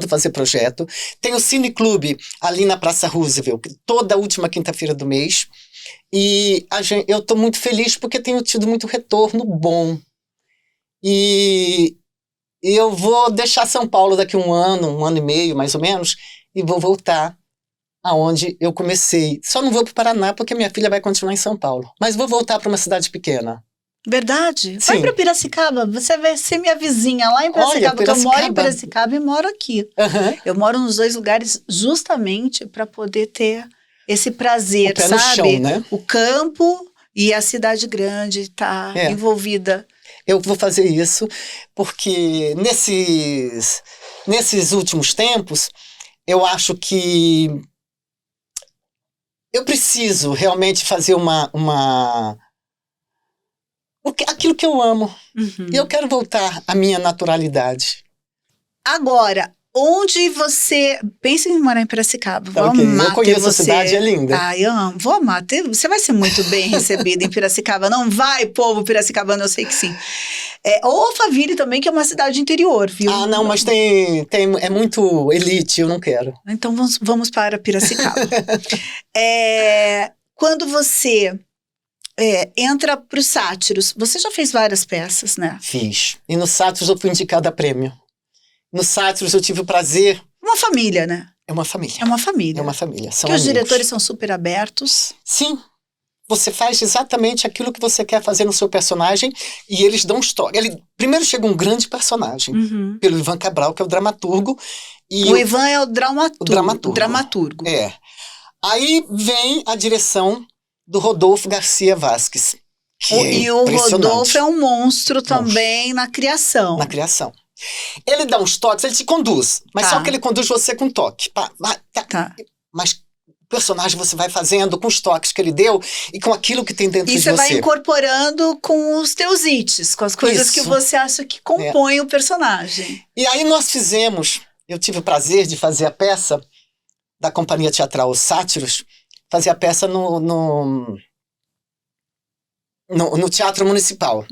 fazer projeto. Tem o Cine Clube ali na Praça Roosevelt, toda última quinta-feira do mês. E eu estou muito feliz porque tenho tido muito retorno bom. E eu vou deixar São Paulo daqui um ano e meio, mais ou menos, e vou voltar aonde eu comecei. Só não vou para o Paraná porque minha filha vai continuar em São Paulo. Mas vou voltar para uma cidade pequena. Verdade? Sim. Vai para Piracicaba, você vai ser minha vizinha lá em Piracicaba, porque eu moro em Piracicaba e moro aqui. Uhum. Eu moro nos dois lugares justamente para poder ter esse prazer, o pé sabe? No chão, né? O campo e a cidade grande estar envolvida. Eu vou fazer isso porque nesses últimos tempos, eu acho que eu preciso realmente fazer aquilo que eu amo. Uhum. E eu quero voltar à minha naturalidade. Agora, onde você... Pensa em morar em Piracicaba. Vou Okay. amar eu conheço você. A cidade, é linda. Ah, eu amo. Vou amar. Você vai ser muito bem recebido em Piracicaba. Não vai, povo piracicabano, eu sei que sim. Ou Alphaville também, que é uma cidade interior, viu? Ah, não, mas é muito elite, eu não quero. Então vamos para Piracicaba. Quando você... entra para os Sátiros. Você já fez várias peças, né? Fiz. E no Sátiros eu fui indicada a prêmio. No Sátiros eu tive o prazer... Uma família, né? É uma família. É uma família. É uma família. São Porque amigos. Os diretores são super abertos. Sim. Você faz exatamente aquilo que você quer fazer no seu personagem e eles dão história. Primeiro chega um grande personagem, pelo Ivan Cabral, que é o dramaturgo. O Ivan é o dramaturgo. É. Aí vem a direção do Rodolfo Garcia Vasques. E o Rodolfo é um monstro também na criação. Na criação. Ele dá uns toques, ele te conduz. Mas só que ele conduz você com toque. Tá. Mas o personagem você vai fazendo com os toques que ele deu e com aquilo que tem dentro de você. E você vai incorporando com os teus hits, com as coisas que você acha que compõem o personagem. E aí eu tive o prazer de fazer a peça da Companhia Teatral Os Sátiros, fazer a peça no Teatro Municipal.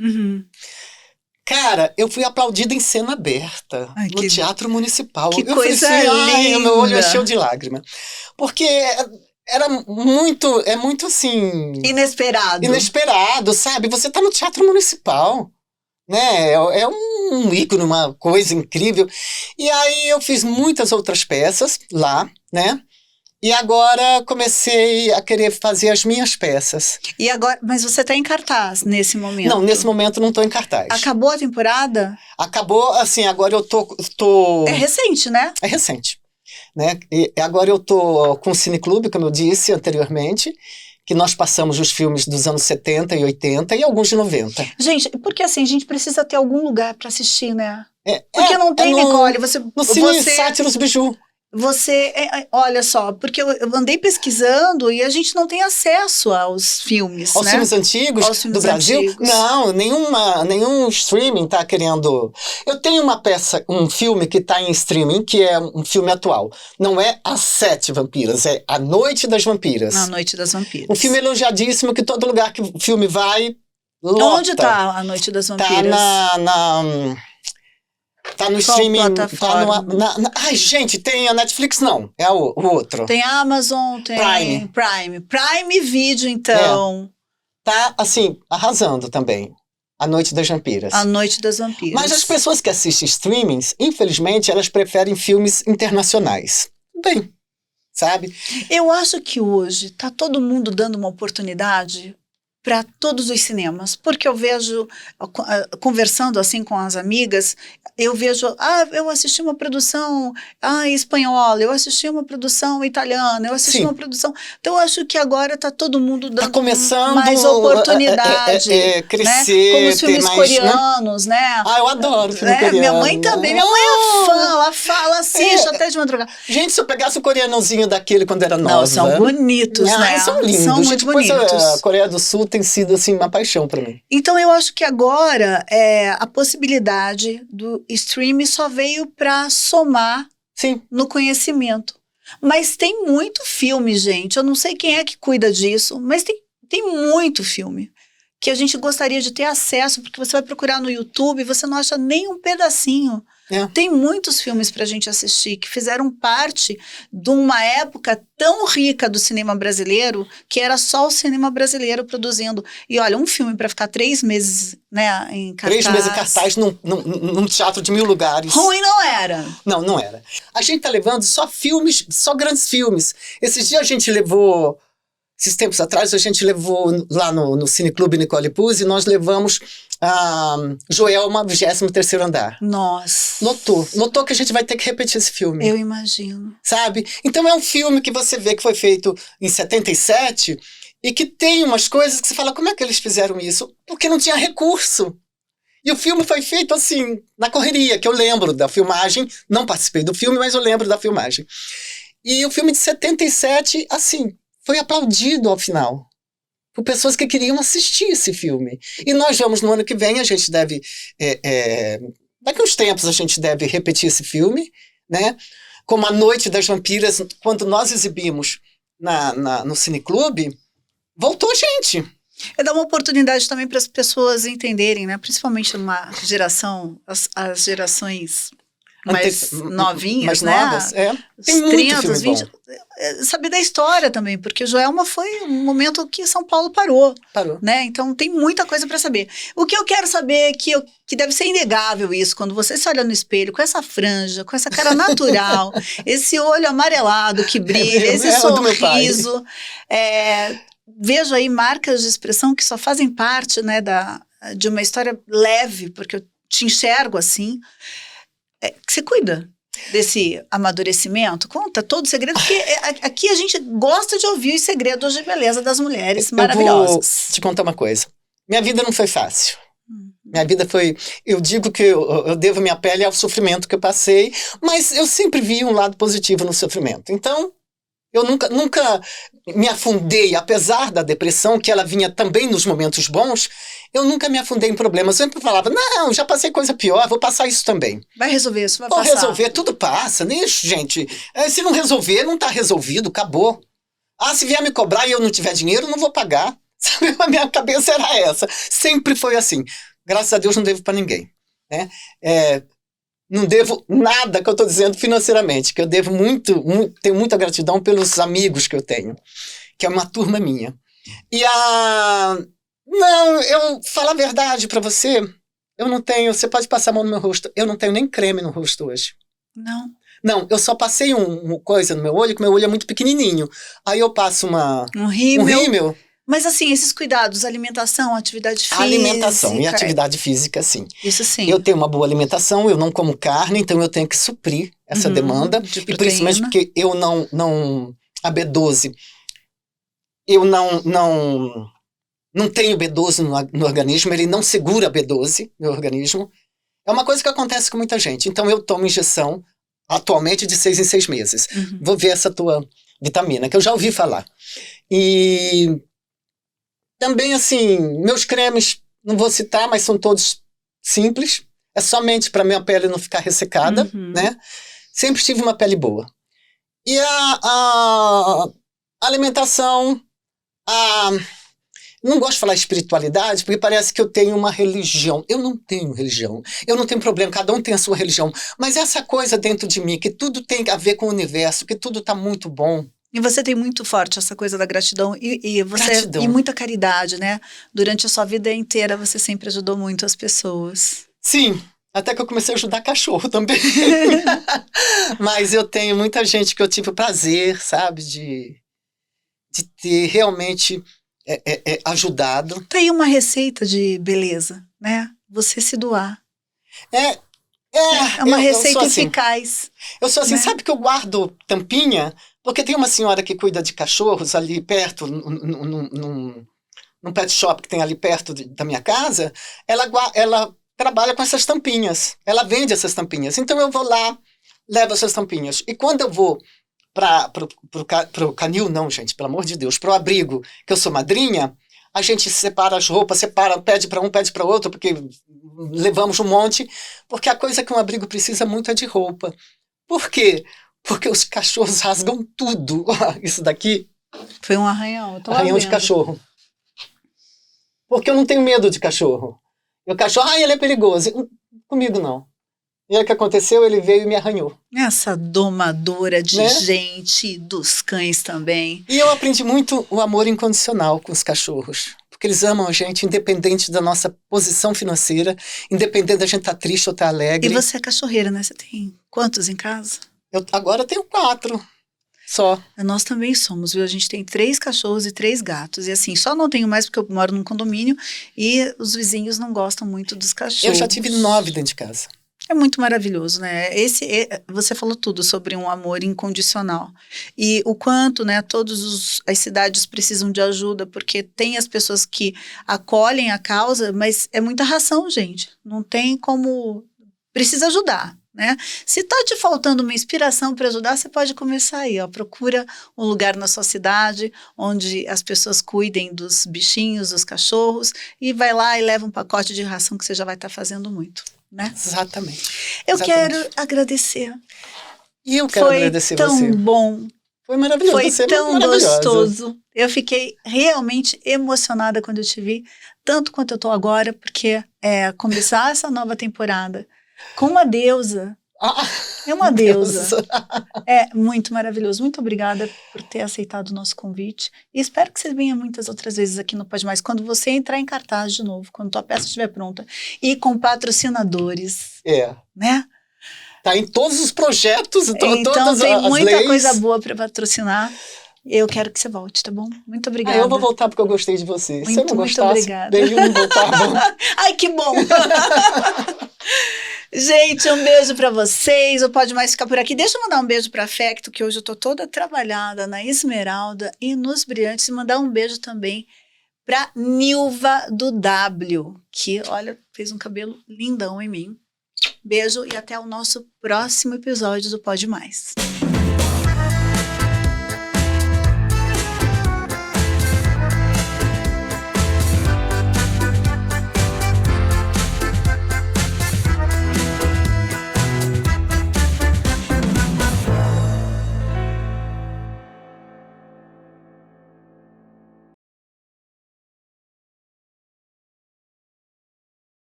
Cara, eu fui aplaudida em cena aberta no Teatro Municipal. Que coisa linda! Meu olho encheu de lágrima. Porque é muito assim... Inesperado, sabe? Você tá no Teatro Municipal, né? É um ícone, uma coisa incrível. E aí eu fiz muitas outras peças lá, né? E agora comecei a querer fazer as minhas peças. E agora, mas você está em cartaz nesse momento? Não, nesse momento não estou em cartaz. Acabou a temporada? Acabou, assim, agora eu tô... É recente, né? É recente, né? E agora eu tô com o Cine Clube, como eu disse anteriormente, que nós passamos os filmes dos anos 70 e 80 e alguns de 90. Gente, porque assim, a gente precisa ter algum lugar para assistir, né? Porque não tem, Nicole, no Cine Sátiros Biju. Olha só, porque eu andei pesquisando e a gente não tem acesso aos filmes, aos filmes antigos do Brasil? Antigos. Não, nenhum streaming tá querendo... Eu tenho uma peça, um filme que tá em streaming, que é um filme atual. Não é As Sete Vampiras, é A Noite das Vampiras. A Noite das Vampiras. Um filme elogiadíssimo, que todo lugar que o filme vai, lota. Onde tá A Noite das Vampiras? Tá no streaming. Ai, gente, tem a Netflix, não. É o outro. Tem a Amazon, tem Prime Video, então. Tá, assim, arrasando também. A Noite das Vampiras. A Noite das Vampiras. Mas as pessoas que assistem streamings, infelizmente, elas preferem filmes internacionais. Bem, sabe? Eu acho que hoje tá todo mundo dando uma oportunidade para todos os cinemas, porque eu vejo, conversando assim com as amigas, eu vejo, eu assisti uma produção espanhola, eu assisti uma produção italiana, eu assisti uma produção... Então, eu acho que agora está todo mundo dando mais oportunidade. Crescer, como os filmes coreanos, né? Eu adoro filme coreano. Minha mãe também, minha mãe é fã, ela fala, assiste até de madrugada. Gente, se eu pegasse o coreanozinho daquele quando era nova... Não, são bonitos, né? São lindos. São muito bonitos. A Coreia do Sul tem sido, assim, uma paixão para mim. Então, eu acho que agora a possibilidade do streaming só veio para somar no conhecimento. Mas tem muito filme, gente. Eu não sei quem é que cuida disso, mas tem muito filme que a gente gostaria de ter acesso, porque você vai procurar no YouTube e você não acha nem um pedacinho. Tem muitos filmes pra gente assistir que fizeram parte de uma época tão rica do cinema brasileiro, que era só o cinema brasileiro produzindo. E olha, um filme pra ficar 3 meses, né, em cartaz. 3 meses em cartaz num teatro de 1000 lugares. Ruim não era. Não era. A gente tá levando só filmes, só grandes filmes. Esses dias a gente levou... Esses tempos atrás, a gente levou lá no Cineclube Nicole Puzzi, nós levamos a Joelma, 23º Andar. Nossa. Lotou que a gente vai ter que repetir esse filme. Eu imagino. Sabe? Então é um filme que você vê que foi feito em 77 e que tem umas coisas que você fala, como é que eles fizeram isso? Porque não tinha recurso. E o filme foi feito assim, na correria, que eu lembro da filmagem, não participei do filme, mas eu lembro da filmagem. E o filme de 77, assim... foi aplaudido ao final, por pessoas que queriam assistir esse filme. E nós vamos, no ano que vem, a gente deve... daqui a uns tempos a gente deve repetir esse filme, né? Como A Noite das Vampiras, quando nós exibimos no Cineclube, voltou gente. Dá uma oportunidade também para as pessoas entenderem, né? Principalmente numa geração, as gerações... mais novinhas, mais novas, Tem muito 30, filme 20, bom. Saber da história também, porque Joelma foi um momento que São Paulo parou. Né? Então tem muita coisa para saber. O que eu quero saber é que deve ser inegável isso, quando você se olha no espelho com essa franja, com essa cara natural, esse olho amarelado que brilha, esse sorriso. Vejo aí marcas de expressão que só fazem parte, né, de uma história leve, porque eu te enxergo assim. Você cuida desse amadurecimento? Conta todo o segredo, porque aqui a gente gosta de ouvir os segredos de beleza das mulheres maravilhosas. Vou te contar uma coisa. Minha vida não foi fácil. Minha vida foi... Eu digo que eu devo minha pele ao sofrimento que eu passei, mas eu sempre vi um lado positivo no sofrimento. Então, eu nunca me afundei, apesar da depressão, que ela vinha também nos momentos bons, eu nunca me afundei em problemas. Eu sempre falava, não, já passei coisa pior, vou passar isso também. Vai resolver isso, vai passar. Vou resolver, tudo passa. Gente, se não resolver, não está resolvido, acabou. Se vier me cobrar e eu não tiver dinheiro, não vou pagar. Sabe, a minha cabeça era essa. Sempre foi assim. Graças a Deus não devo para ninguém. Né? Não devo nada que eu estou dizendo financeiramente, que eu devo tenho muita gratidão pelos amigos que eu tenho, que é uma turma minha. Não, eu falo a verdade para você, eu não tenho, você pode passar a mão no meu rosto, eu não tenho nem creme no rosto hoje. Não? Não, eu só passei uma coisa no meu olho, que meu olho é muito pequenininho. Aí eu passo um rímel. Um Mas assim, esses cuidados, alimentação, atividade física... Alimentação e atividade física, sim. Isso sim. Eu tenho uma boa alimentação, eu não como carne, então eu tenho que suprir essa demanda. E principalmente porque eu a B12, eu não tenho B12 no organismo, ele não segura a B12 no organismo. É uma coisa que acontece com muita gente. Então eu tomo injeção atualmente de 6 em 6 meses. Vou ver essa tua vitamina, que eu já ouvi falar. E... também, assim, meus cremes, não vou citar, mas são todos simples. É somente para minha pele não ficar ressecada, né? Sempre tive uma pele boa. E a alimentação, não gosto de falar espiritualidade, porque parece que eu tenho uma religião. Eu não tenho religião. Eu não tenho problema, cada um tem a sua religião. Mas essa coisa dentro de mim, que tudo tem a ver com o universo, que tudo está muito bom. E você tem muito forte essa coisa da gratidão e muita caridade, né? Durante a sua vida inteira você sempre ajudou muito as pessoas. Sim, até que eu comecei a ajudar cachorro também. Mas eu tenho muita gente que eu tive o prazer, sabe, de ter realmente ajudado. Tem uma receita de beleza, né? Você se doar. É uma receita assim, eficaz. Eu sou assim, né? Sabe que eu guardo tampinha? Porque tem uma senhora que cuida de cachorros ali perto, num pet shop que tem ali perto da minha casa. Ela trabalha com essas tampinhas. Ela vende essas tampinhas. Então eu vou lá, levo essas tampinhas. E quando eu vou pro canil, não, gente, pelo amor de Deus, pro abrigo, que eu sou madrinha, a gente separa as roupas, pede para um, pede para outro, porque levamos um monte, porque a coisa que um abrigo precisa muito é de roupa. Por quê? Porque os cachorros rasgam tudo. Isso daqui foi um arranhão. Arranhão de cachorro. Porque eu não tenho medo de cachorro. E o cachorro, ele é perigoso. Comigo não. E aí o que aconteceu? Ele veio e me arranhou. Essa domadora de gente, dos cães também. E eu aprendi muito o amor incondicional com os cachorros. Porque eles amam a gente, independente da nossa posição financeira, independente da gente estar triste ou estar alegre. E você é cachorreira, né? Você tem quantos em casa? Eu agora tenho 4 só. Nós também somos, viu? A gente tem 3 cachorros e 3 gatos. E assim, só não tenho mais porque eu moro num condomínio e os vizinhos não gostam muito dos cachorros. Eu já tive 9 dentro de casa. É muito maravilhoso, né? Você falou tudo sobre um amor incondicional. E o quanto, né, as cidades precisam de ajuda, porque tem as pessoas que acolhem a causa, mas é muita ração, gente. Não tem como... Precisa ajudar, né? Se tá te faltando uma inspiração para ajudar, você pode começar aí, ó. Procura um lugar na sua cidade onde as pessoas cuidem dos bichinhos, dos cachorros, e vai lá e leva um pacote de ração que você já vai estar fazendo muito. Né? Exatamente. Eu quero agradecer. E eu quero agradecer você. Foi tão bom. Foi maravilhoso. Foi tão gostoso. Eu fiquei realmente emocionada quando eu te vi, tanto quanto eu tô agora, porque começar essa nova temporada com uma deusa. É uma deusa. É muito maravilhoso. Muito obrigada por ter aceitado o nosso convite. E espero que você venha muitas outras vezes aqui no Pode Mais, quando você entrar em cartaz de novo, quando tua peça estiver pronta. E com patrocinadores. Né? Tá em todos os projetos, então todas tem as muita leis. Coisa boa para patrocinar. Eu quero que você volte, tá bom? Muito obrigada. Eu vou voltar porque eu gostei de você. Se eu não gostasse, muito obrigada. Eu não voltava. Ai, que bom! Gente, um beijo pra vocês. O Pode Mais ficar por aqui. Deixa eu mandar um beijo pra Afecto, que hoje eu tô toda trabalhada na Esmeralda e nos Brilhantes. E mandar um beijo também pra Nilva do W, que, olha, fez um cabelo lindão em mim. Beijo e até o nosso próximo episódio do Pode Mais.